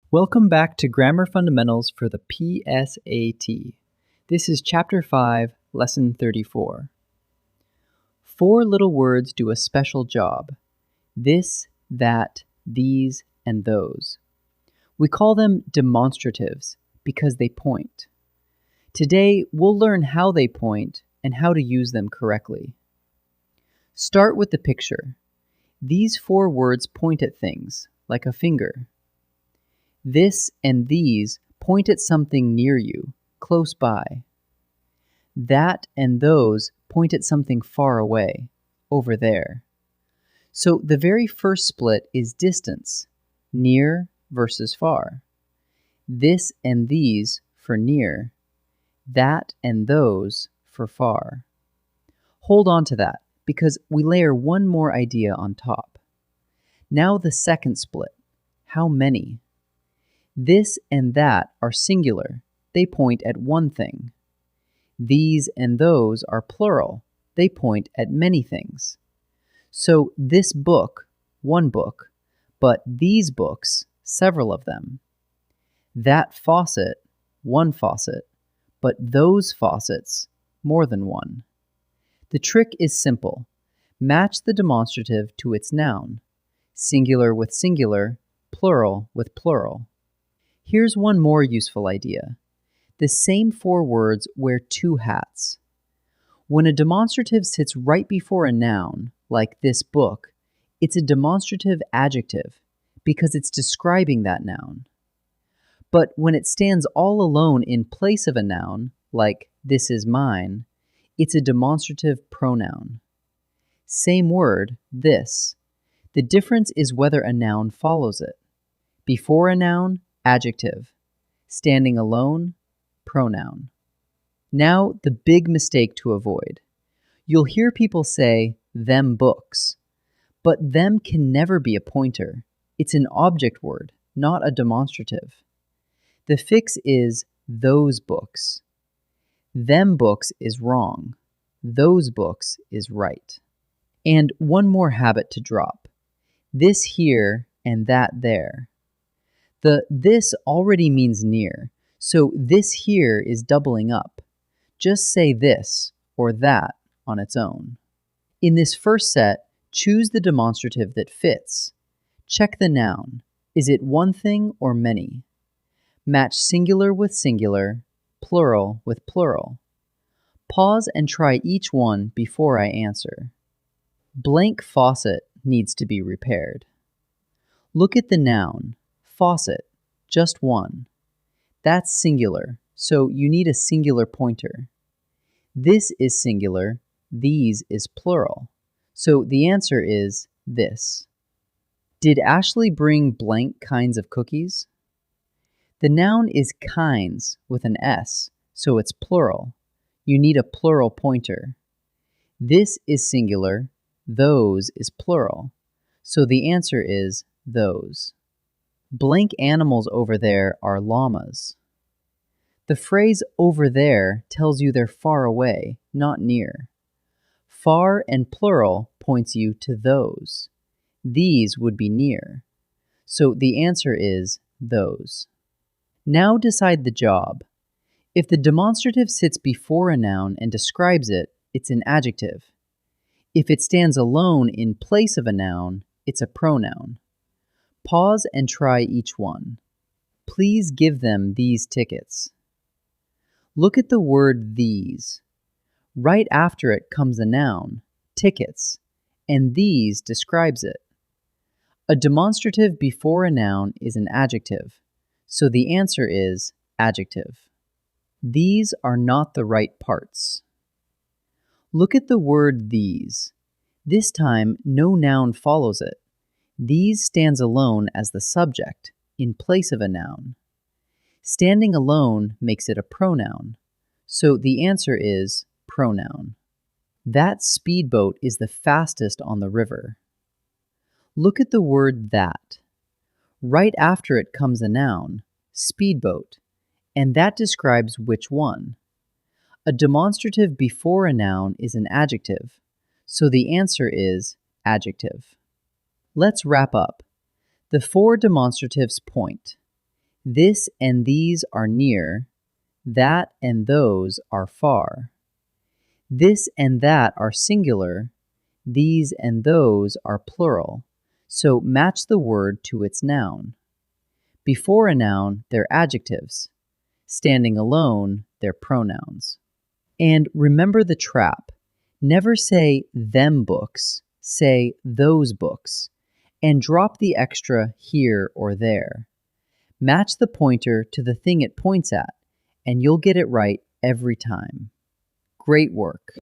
Welcome back to Grammar Fundamentals for the PSAT. This is Chapter 5, Lesson 34. 4 little words do a special job. This, that, these, and those. We call them demonstratives because they point. Today, we'll learn how they point and how to use them correctly. Start with the picture. These 4 words point at things, like a finger. This and these point at something near you, close by. That and those point at something far away, over there. So the very first split is distance, near versus far. This and these for near, that and those for far. Hold on to that, because we layer one more idea on top. Now the second split, how many? This and that are singular. They point at one thing. These and those are plural. They point at many things. So this book, one book, but these books, several of them. That faucet, one faucet, but those faucets, more than one. The trick is simple. Match the demonstrative to its noun. Singular with singular, plural with plural. Here's one more useful idea. The same 4 words wear 2 hats. When a demonstrative sits right before a noun, like this book, it's a demonstrative adjective because it's describing that noun. But when it stands all alone in place of a noun, like this is mine, it's a demonstrative pronoun. Same word, this. The difference is whether a noun follows it. Before a noun, adjective. Standing alone, pronoun. Now, the big mistake to avoid. You'll hear people say, them books. But them can never be a pointer. It's an object word, not a demonstrative. The fix is those books. Them books is wrong. Those books is right. And one more habit to drop. This here and that there. The this already means near, so this here is doubling up. Just say this or that on its own. In this first set, choose the demonstrative that fits. Check the noun. Is it one thing or many? Match singular with singular, plural with plural. Pause and try each one before I answer. Blank faucet needs to be repaired. Look at the noun. Faucet, just one. That's singular, so you need a singular pointer. This is singular, these is plural. So the answer is this. Did Ashley bring blank kinds of cookies? The noun is kinds with an S, so it's plural. You need a plural pointer. This is singular, those is plural. So the answer is those. Blank animals over there are llamas. The phrase over there tells you they're far away, not near. Far and plural points you to those. These would be near. So the answer is those. Now decide the job. If the demonstrative sits before a noun and describes it, it's an adjective. If it stands alone in place of a noun, it's a pronoun. Pause and try each one. Please give them these tickets. Look at the word these. Right after it comes a noun, tickets, and these describes it. A demonstrative before a noun is an adjective, so the answer is adjective. These are not the right parts. Look at the word these. This time, no noun follows it. These stands alone as the subject, in place of a noun. Standing alone makes it a pronoun, so the answer is pronoun. That speedboat is the fastest on the river. Look at the word that. Right after it comes a noun, speedboat, and that describes which one. A demonstrative before a noun is an adjective, so the answer is adjective. Let's wrap up. The 4 demonstratives point. This and these are near. That and those are far. This and that are singular. These and those are plural. So match the word to its noun. Before a noun, they're adjectives. Standing alone, they're pronouns. And remember the trap. Never say them books, say those books, and drop the extra here or there. Match the pointer to the thing it points at, and you'll get it right every time. Great work!